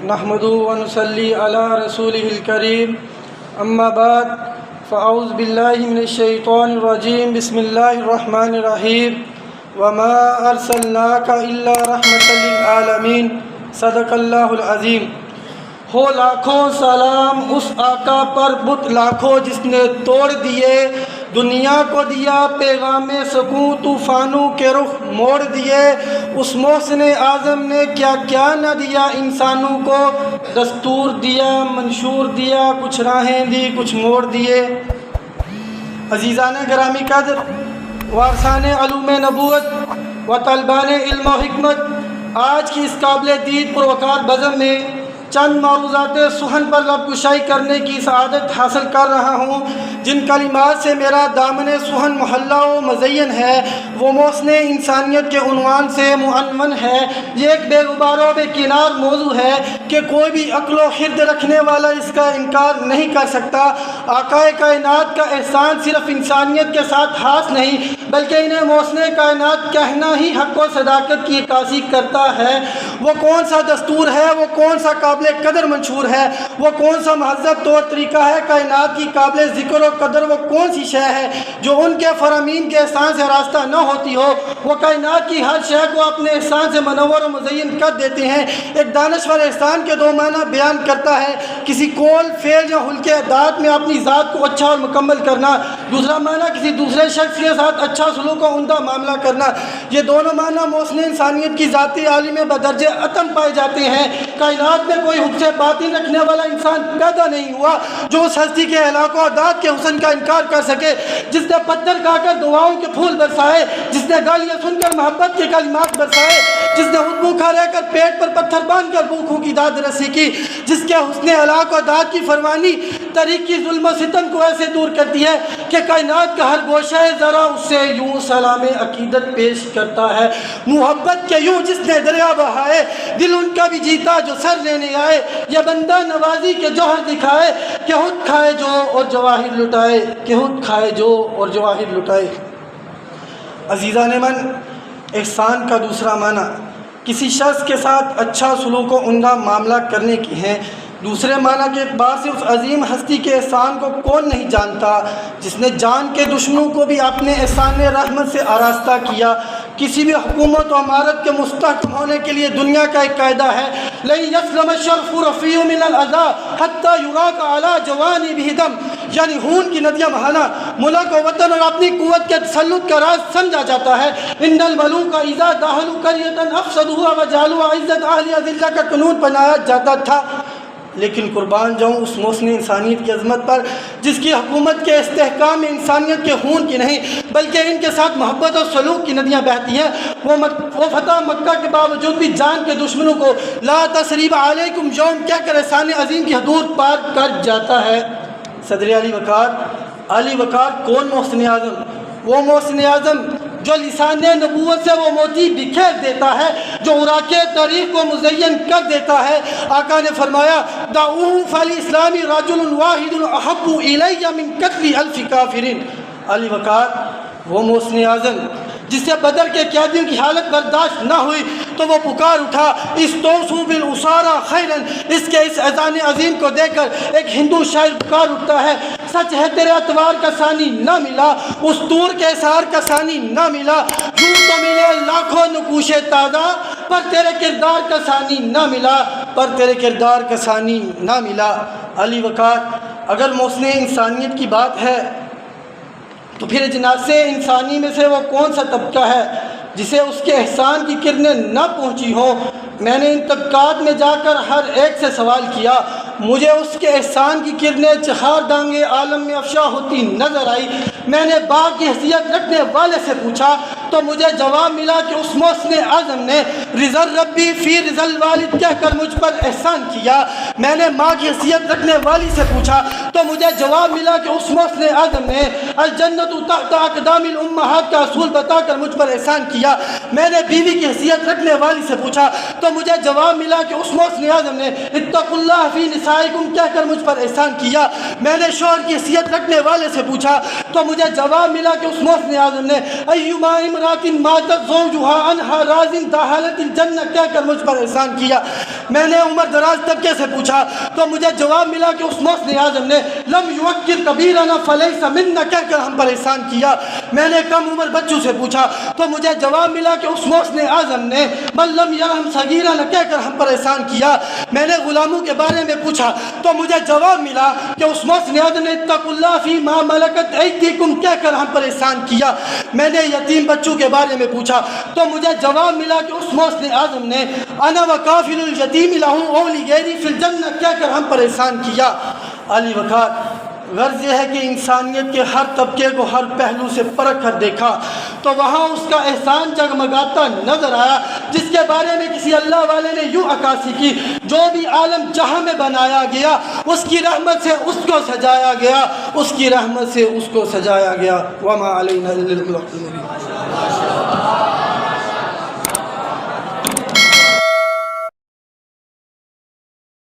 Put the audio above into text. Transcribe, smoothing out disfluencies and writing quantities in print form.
نحمده ونصلي على رسوله الكريم اما بعد فاعوذ بالله من الشيطان الرجيم بسم الله الرحمن الرحيم وما ارسلناك الا رحمة للعالمين صدق اللہ العظیم۔ ہو لاکھوں سلام اس آقا پر بت لاکھوں جس نے توڑ دیے، دنیا کو دیا پیغام سکون، طوفانوں کے رخ موڑ دیے۔ اس محسن اعظم نے کیا کیا نہ دیا انسانوں کو، دستور دیا، منشور دیا، کچھ راہیں دی، کچھ موڑ دیے۔ عزیزان گرامی قدر، وارثان علوم نبوت و طلبان علم و حکمت، آج کی اس قابل دید پروقار بزم میں چند معروضات سخن پر لب کشائی کرنے کی سعادت حاصل کر رہا ہوں، جن کلمات سے میرا دامن سخن محلہ و مزین ہے، وہ محسن انسانیت کے عنوان سے معنون ہے۔ یہ ایک بے غبار و بے کنار موضوع ہے کہ کوئی بھی عقل و خرد رکھنے والا اس کا انکار نہیں کر سکتا۔ آقا کائنات کا احسان صرف انسانیت کے ساتھ خاص نہیں بلکہ انہیں محسن کائنات کہنا ہی حق و صداقت کی عکاسی کرتا ہے۔ وہ کون سا دستور ہے، وہ کون سا قابل قدر منشور ہے، وہ کون سا مہذب طور طریقہ ہے کائنات کی قابل ذکر و قدر، وہ کون سی شے ہے جو ان کے فرامین کے احسان سے راستہ نہ ہوتی ہو۔ وہ کائنات کی ہر شے کو اپنے احسان سے منور و مزین کر دیتے ہیں۔ ایک دانشور احسان کے دو معنی بیان کرتا ہے، کسی قول، فعل یا حلقے ذات میں اپنی ذات کو اچھا اور مکمل کرنا، دوسرا معنی کسی دوسرے شخص کے ساتھ اچھا سلوک و عمدہ معاملہ کرنا۔ یہ دونوں معنی محسن انسانیت کی ذاتی عالم بدرجہ اتم پائے جاتے ہیں۔ کائنات میں کوئی حب سے باطن رکھنے والا انسان پیدا نہیں ہوا جو اس ہستی کے علاق و ذات کے حسن کا انکار کر سکے، جس نے پتھر کھا کر دعاؤں کے پھول برسائے، جس نے گالیاں سن کر محبت کے کلمات برسائے، جس نے خود بھوکا رہ کر پیٹ پر پتھر باندھ کر بھوکوں کی داد رسی کی، جس کے حسن علاق و ذات کی فرمانی طریق کی ظلم و ستم کو ایسے دور کرتی ہے کہ کائنات کا ہر گوشہ ذرا اس سے یوں سلام عقیدت پیش کرتا ہے۔ محبت کے یوں جس نے دریا بہائے، دل ان کا بھی جیتا جو سر لینے آئے، یہ بندہ نوازی کے جوہر دکھائے کہ خود کھائے جو اور جواہر لٹائے، کہ خود کھائے جو اور جواہر لٹائے۔ عزیزان من، احسان کا دوسرا معنی کسی شخص کے ساتھ اچھا سلوک و عمدہ معاملہ کرنے کی ہے۔ دوسرے معنی کے اعتبار سے اس عظیم ہستی کے احسان کو کون نہیں جانتا جس نے جان کے دشمنوں کو بھی اپنے احسان رحمت سے آراستہ کیا۔ کسی بھی حکومت و عمارت کے مستحکم ہونے کے لیے دنیا کا ایک قاعدہ ہے، لَن يَسْلَمَ الشَّرْفُ رَفِيعٌ مِنَ الْأَذَىٰ حَتَّىٰ يُرَاكَ عَلَىٰ جَوَانِبِهِ دَمٌ، یعنی خون کی ندیاں بہانا ملک و وطن اور اپنی قوت کے تسلط کا راز سمجھا جاتا ہے۔ ان الملوک اذا دخلوا قرية افسدوها وجعلوا عزت اہلها ذلہ کا قانون بنایا جاتا تھا، لیکن قربان جاؤں اس محسن انسانیت کی عظمت پر جس کی حکومت کے استحکام میں انسانیت کے خون کی نہیں بلکہ ان کے ساتھ محبت اور سلوک کی ندیاں بہتی ہیں۔ وہ فتح مکہ کے باوجود بھی جان کے دشمنوں کو لا تثریب علیکم یوم کہہ کر احسان عظیم کی حدود پار کر جاتا ہے۔ صدر علی وقار کون محسن اعظم؟ وہ محسن اعظم جو لسان نبوت سے وہ موتی بکھیر دیتا ہے، جو عراق تاریخ کو مزین کر دیتا ہے۔ آقا نے فرمایا دعوہ فالاسلام رجل واحد احب الی من قتل الف کافرین۔ علی وقار وہ محسن اعظم جس سے بدر کے قیدیوں کی حالت برداشت نہ ہوئی تو وہ پکار اٹھا استوصوا بالاسارى خیرا۔ اس کے اس اذان عظیم کو دیکھ کر ایک ہندو شاعر پکار اٹھتا ہے، سچ ہے تیرے اتوار کا ثانی نہ ملا، اس طور کے اثار کا ثانی نہ ملا، یوں تو ملے لاکھوں نقوش تازہ پر تیرے کردار کا ثانی نہ ملا، پر تیرے کردار کا ثانی نہ ملا۔ علی وقار اگر محسن انسانیت کی بات ہے تو پھر اجناس انسانی میں سے وہ کون سا طبقہ ہے جسے اس کے احسان کی کرنیں نہ پہنچی ہوں؟ میں نے ان طبقات میں جا کر ہر ایک سے سوال کیا، مجھے اس کے احسان کی کرنیں چہار دانگے عالم میں افشا ہوتی نظر آئی۔ میں نے باغ کی حیثیت رکھنے والے سے پوچھا تو مجھے جواب ملا کہ اس محسن اعظم نے رضا ربی فی رضا الوالد کہہ کر مجھ پر احسان کیا۔ میں نے ماں کی حیثیت رکھنے والی سے پوچھا تو مجھے جواب ملا کہ اس محسن اعظم نے الجنت تحت اقدام الامہات کا اصول بتا کر مجھ پر احسان کیا۔ میں نے بیوی کی حیثیت رکھنے والی سے پوچھا تو مجھے جواب ملا کہ اس محسن اعظم نے اتقوا اللہ فی نسائکم کہہ کر مجھ پر احسان کیا۔ میں نے شوہر کی حیثیت رکھنے والے سے پوچھا تو مجھے جواب ملا کہ اس محسن اعظم نے ایما امرات ماتت زوجها عنها راض دخلت الجنہ کہہ کر مجھ پر احسان کیا۔ میں نے عمر دراز طبقے سے پوچھا تو مجھے جواب ملا کہ اس محسن اعظم نے لم یوقر کبیرنا فلیس منا کہہ کر ہم پر احسان کیا۔ میں نے کم عمر بچوں سے پوچھا تو مجھے جواب ملا کہ اس محسن اعظم نے من لم یرحم صغیرنا کہہ کر ہم پر احسان کیا۔ میں نے غلاموں کے بارے میں پوچھا تو مجھے جواب ملا کہ اس محسن اعظم نے اتقوا اللہ فی ما ملکت ایدیکم کہہ کر ہم پر احسان کیا۔ میں نے یتیم بچوں کے بارے میں پوچھا تو مجھے جواب ملا کہ اس محسن اعظم نے انا وکافل الیتیم لہ اولی غیری فی الجنہ کہہ کر ہم پر احسان کیا۔ علی وقار غرض یہ ہے کہ انسانیت کے ہر طبقے کو ہر پہلو سے پرکھ کر دیکھا تو وہاں اس کا احسان جگمگاتا نظر آیا، جس کے بارے میں کسی اللہ والے نے یوں عکاسی کی، جو بھی عالم جہاں میں بنایا گیا اس کی رحمت سے اس کو سجایا گیا، اس کی رحمت سے اس کو سجایا گیا۔ وما علینا الا البلاغ المبین۔